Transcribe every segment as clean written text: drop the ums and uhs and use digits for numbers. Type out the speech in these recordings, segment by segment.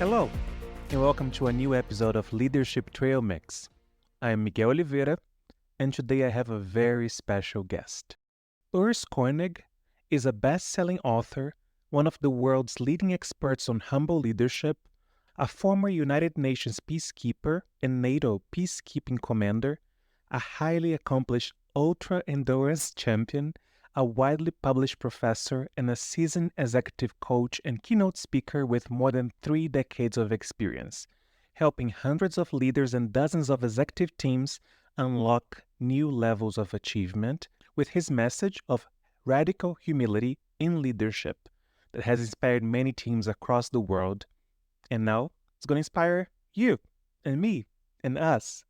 Hello, and welcome to a new episode of Leadership TrailMix. I am Miguel Oliveira, and today I have a very special guest. Urs Koenig is a best-selling author, one of the world's leading experts on humble leadership, a former United Nations peacekeeper and NATO peacekeeping commander, a highly accomplished ultra-endurance champion, a widely published professor, and a seasoned executive coach and keynote speaker with more than 3 decades of experience, helping hundreds of leaders and dozens of executive teams unlock new levels of achievement with his message of radical humility in leadership that has inspired many teams across the world. And now it's going to inspire you and me and us.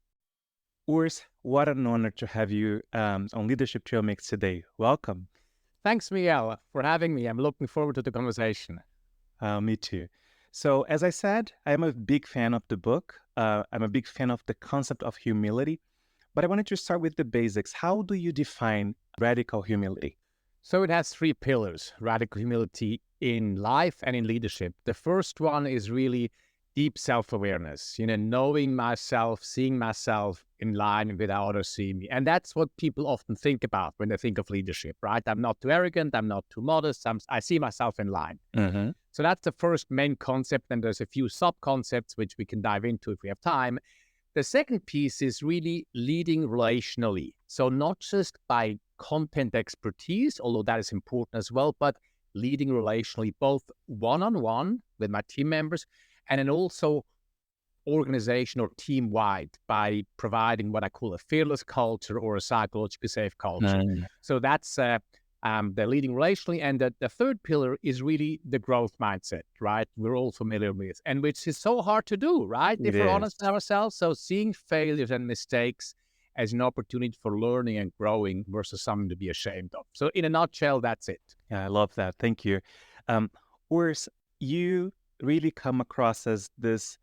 Urs, what an honor to have you on Leadership TrailMix today. Welcome. Thanks, Miguel, for having me. I'm looking forward to the conversation. Me too. So, as I said, I'm a big fan of the book. I'm a big fan of the concept of humility. But I wanted to start with the basics. How do you define radical humility? So it has 3 pillars: radical humility in life and in leadership. The first one is really deep self-awareness, knowing myself, seeing myself in line with how others see me. And that's what people often think about when they think of leadership, right? I'm not too arrogant, I'm not too modest, I see myself in line. Mm-hmm. So that's the first main concept, and there's a few sub-concepts which we can dive into if we have time. The second piece is really leading relationally. So not just by content expertise, although that is important as well, but leading relationally, both one-on-one with my team members, and then also organization or team-wide by providing what I call a fearless culture or a psychologically safe culture. So that's the leading relationally. And the third pillar is really the growth mindset, right? We're all familiar with, and which is so hard to do, right? If we're honest with ourselves. So seeing failures and mistakes as an opportunity for learning and growing versus something to be ashamed of. So in a nutshell, that's it. Yeah, I love that. Thank you. Urs, you really come across as this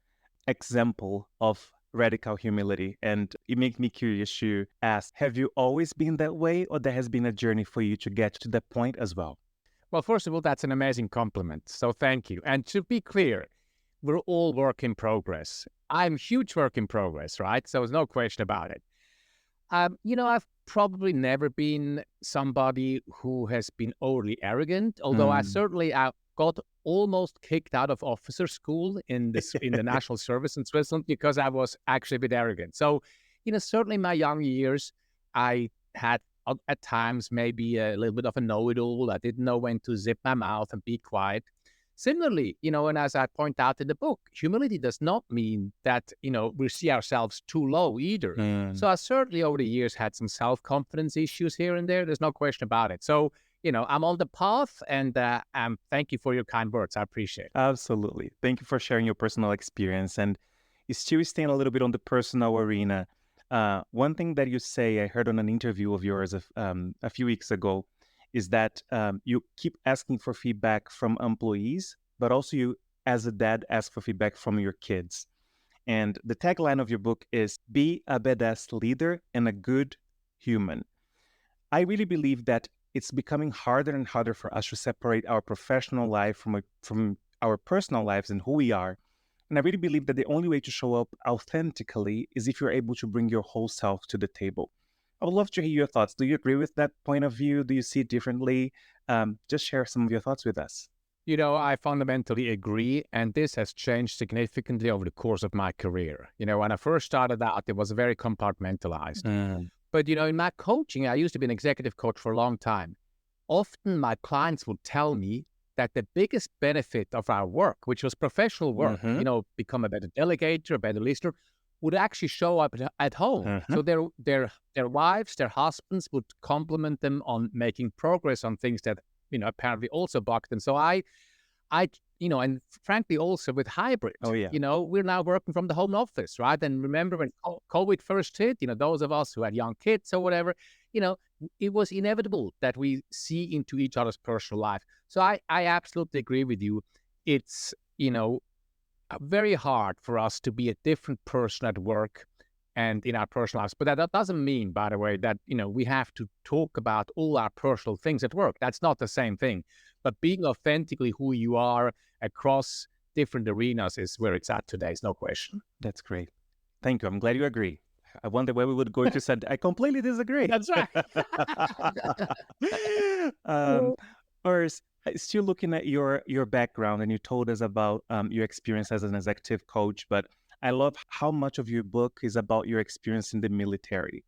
example of radical humility. And it makes me curious to ask, have you always been that way, or there has been a journey for you to get to that point as well? Well, first of all, that's an amazing compliment. So thank you. And to be clear, we're all work in progress. I'm huge work in progress, right? So there's no question about it. I've probably never been somebody who has been overly arrogant, although I certainly got almost kicked out of officer school in the national service in Switzerland because I was actually a bit arrogant. So, certainly in my young years, I had at times maybe a little bit of a know-it-all. I didn't know when to zip my mouth and be quiet. Similarly, and as I point out in the book, humility does not mean that, we see ourselves too low either. So I certainly over the years had some self-confidence issues here and there. There's no question about it. So, I'm on the path, and thank you for your kind words. I appreciate it. Absolutely. Thank you for sharing your personal experience. And still staying a little bit on the personal arena. One thing that you say, I heard on an interview of yours a few weeks ago, is that you keep asking for feedback from employees, but also you, as a dad, ask for feedback from your kids. And the tagline of your book is, be a badass leader and a good human. I really believe that it's becoming harder and harder for us to separate our professional life from our personal lives and who we are. And I really believe that the only way to show up authentically is if you're able to bring your whole self to the table. I would love to hear your thoughts. Do you agree with that point of view? Do you see it differently? Just share some of your thoughts with us. I fundamentally agree, and this has changed significantly over the course of my career. When I first started out, it was very compartmentalized. But, in my coaching, I used to be an executive coach for a long time. Often my clients would tell me that the biggest benefit of our work, which was professional work, become a better delegator, a better listener, would actually show up at home. So their wives, their husbands would compliment them on making progress on things that, apparently also bugged them. So I and frankly also with hybrid, we're now working from the home office, right? And remember when COVID first hit, those of us who had young kids or whatever, it was inevitable that we see into each other's personal life. So I absolutely agree with you. It's, very hard for us to be a different person at work and in our personal lives. But that doesn't mean, by the way, that, we have to talk about all our personal things at work. That's not the same thing. But being authentically who you are across different arenas is where it's at today. It's no question. That's great. Thank you. I'm glad you agree. I wonder where we would go if you said, I completely disagree. That's right. Urs, still looking at your background, and you told us about your experience as an executive coach, but I love how much of your book is about your experience in the military.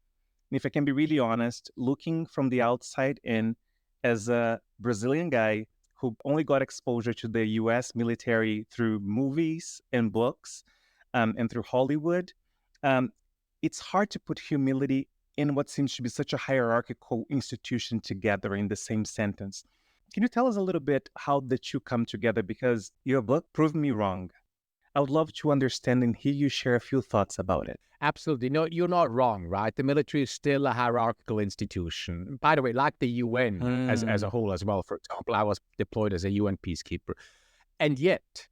And if I can be really honest, looking from the outside in as a Brazilian guy who only got exposure to the US military through movies and books and through Hollywood, um, it's hard to put humility in what seems to be such a hierarchical institution together in the same sentence. Can you tell us a little bit how the two come together? Because your book proved me wrong. I would love to understand and hear you share a few thoughts about it. Absolutely. No, you're not wrong, right? The military is still a hierarchical institution. By the way, like the UN as a whole as well. For example, I was deployed as a UN peacekeeper. And yet,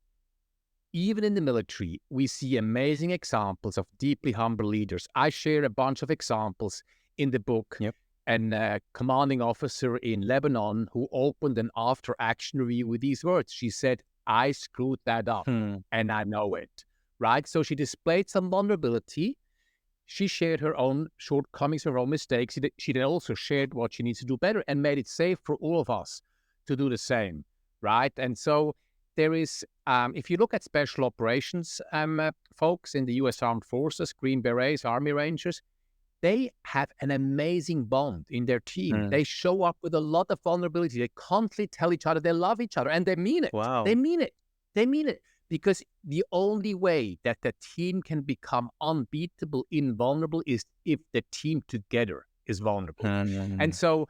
even in the military, we see amazing examples of deeply humble leaders. I share a bunch of examples in the book. Yep. And commanding officer in Lebanon who opened an after-action review with these words. She said, I screwed that up and I know it, right? So she displayed some vulnerability. She shared her own shortcomings, her own mistakes. She then also shared what she needs to do better and made it safe for all of us to do the same, right? And so there is, if you look at special operations folks in the U.S. Armed Forces, Green Berets, Army Rangers, they have an amazing bond in their team. They show up with a lot of vulnerability. They constantly tell each other they love each other, and they mean it. Wow. They mean it. They mean it. Because the only way that the team can become unbeatable, invulnerable, is if the team together is vulnerable. And so,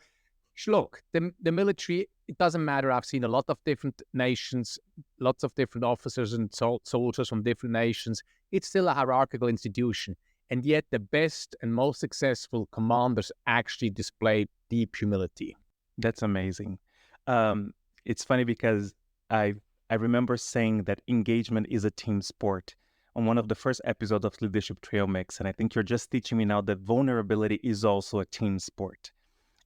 look, the military, it doesn't matter. I've seen a lot of different nations, lots of different officers and soldiers from different nations. It's still a hierarchical institution. And yet the best and most successful commanders actually display deep humility. That's amazing. It's funny because I remember saying that engagement is a team sport on one of the first episodes of Leadership TrailMix. And I think you're just teaching me now that vulnerability is also a team sport.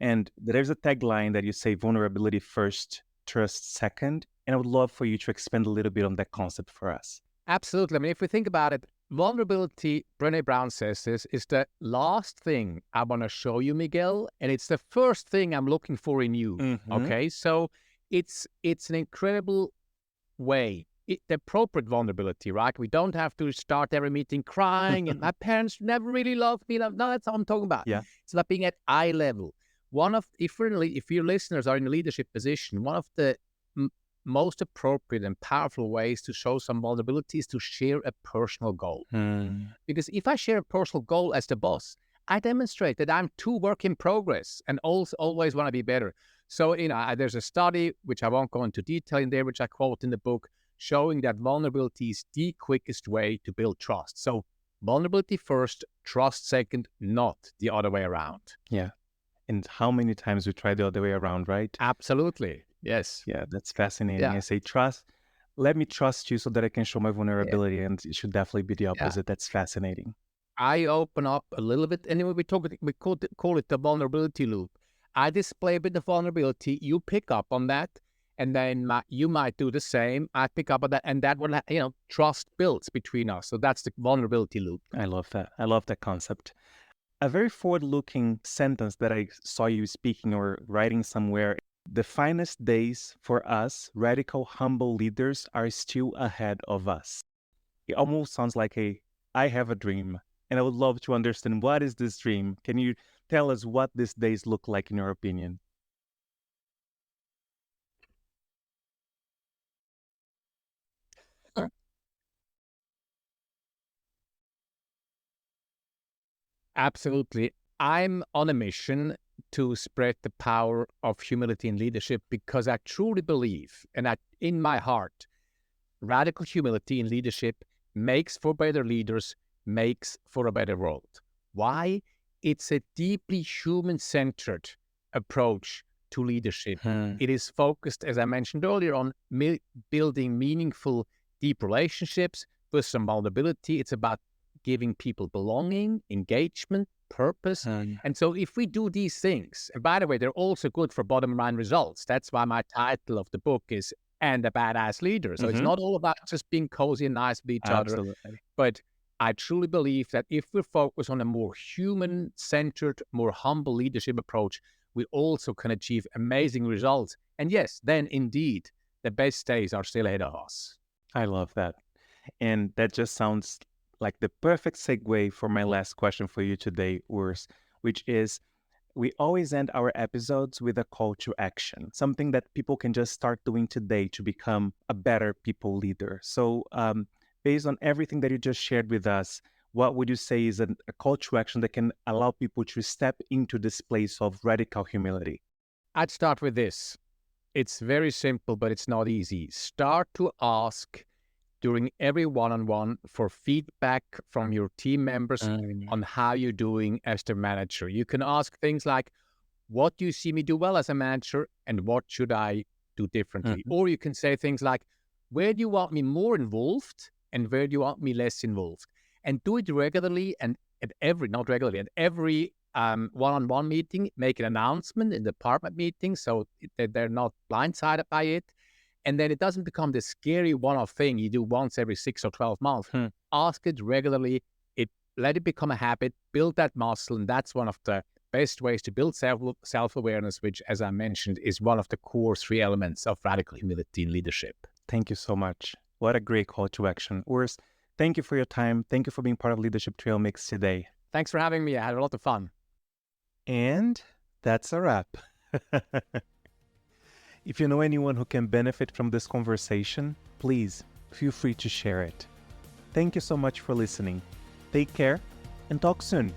And there's a tagline that you say vulnerability first, trust second. And I would love for you to expand a little bit on that concept for us. Absolutely. I mean, if we think about it, vulnerability, Brené Brown says this, is the last thing I want to show you, Miguel, and it's the first thing I'm looking for in you. Okay, so it's an incredible way, the appropriate vulnerability, right? We don't have to start every meeting crying, and my parents never really loved me. No, that's what I'm talking about. Yeah. It's about being at eye level. If your listeners are in a leadership position, one of the most appropriate and powerful ways to show some vulnerability is to share a personal goal. Because if I share a personal goal as the boss, I demonstrate that I'm too work in progress and also always want to be better. So, there's a study, which I won't go into detail in there, which I quote in the book, showing that vulnerability is the quickest way to build trust. So vulnerability first, trust second, not the other way around. Yeah. And how many times we try the other way around, right? Absolutely. Yes. Yeah, that's fascinating. Yeah. I say, let me trust you so that I can show my vulnerability. And it should definitely be the opposite. Yeah. That's fascinating. I open up a little bit. Anyway, we call it the vulnerability loop. I display a bit of vulnerability. You pick up on that. And then you might do the same. I pick up on that. And that will, trust builds between us. So that's the vulnerability loop. I love that. I love that concept. A very forward-looking sentence that I saw you speaking or writing somewhere: the finest days for us, radical, humble leaders, are still ahead of us. It almost sounds like I have a dream, and I would love to understand, what is this dream? Can you tell us what these days look like in your opinion? Absolutely. I'm on a mission to spread the power of humility in leadership, because I truly believe, and in my heart, radical humility in leadership makes for better leaders, makes for a better world. Why? It's a deeply human-centered approach to leadership. It is focused, as I mentioned earlier, on building meaningful, deep relationships with some vulnerability. It's about giving people belonging, engagement, purpose. And so if we do these things, and by the way, they're also good for bottom line results. That's why my title of the book is and a badass leader. So it's not all about just being cozy and nice with each other. Absolutely. But I truly believe that if we focus on a more human-centered, more humble leadership approach, we also can achieve amazing results. And yes, then indeed, the best days are still ahead of us. I love that. And that just sounds like the perfect segue for my last question for you today, Urs, which is we always end our episodes with a call to action, something that people can just start doing today to become a better people leader. So, based on everything that you just shared with us, what would you say is a call to action that can allow people to step into this place of radical humility? I'd start with this. It's very simple, but it's not easy. Start to ask during every one-on-one for feedback from your team members on how you're doing as the manager. You can ask things like, what do you see me do well as a manager and what should I do differently? Or you can say things like, where do you want me more involved and where do you want me less involved? And do it regularly and at every one-on-one meeting, make an announcement in the department meeting so that they're not blindsided by it. And then it doesn't become this scary one-off thing you do once every 6 or 12 months. Ask it regularly. Let it become a habit. Build that muscle. And that's one of the best ways to build self-awareness, which, as I mentioned, is one of the core 3 elements of radical humility in leadership. Thank you so much. What a great call to action. Urs, thank you for your time. Thank you for being part of Leadership TrailMix today. Thanks for having me. I had a lot of fun. And that's a wrap. If you know anyone who can benefit from this conversation, please feel free to share it. Thank you so much for listening. Take care and talk soon.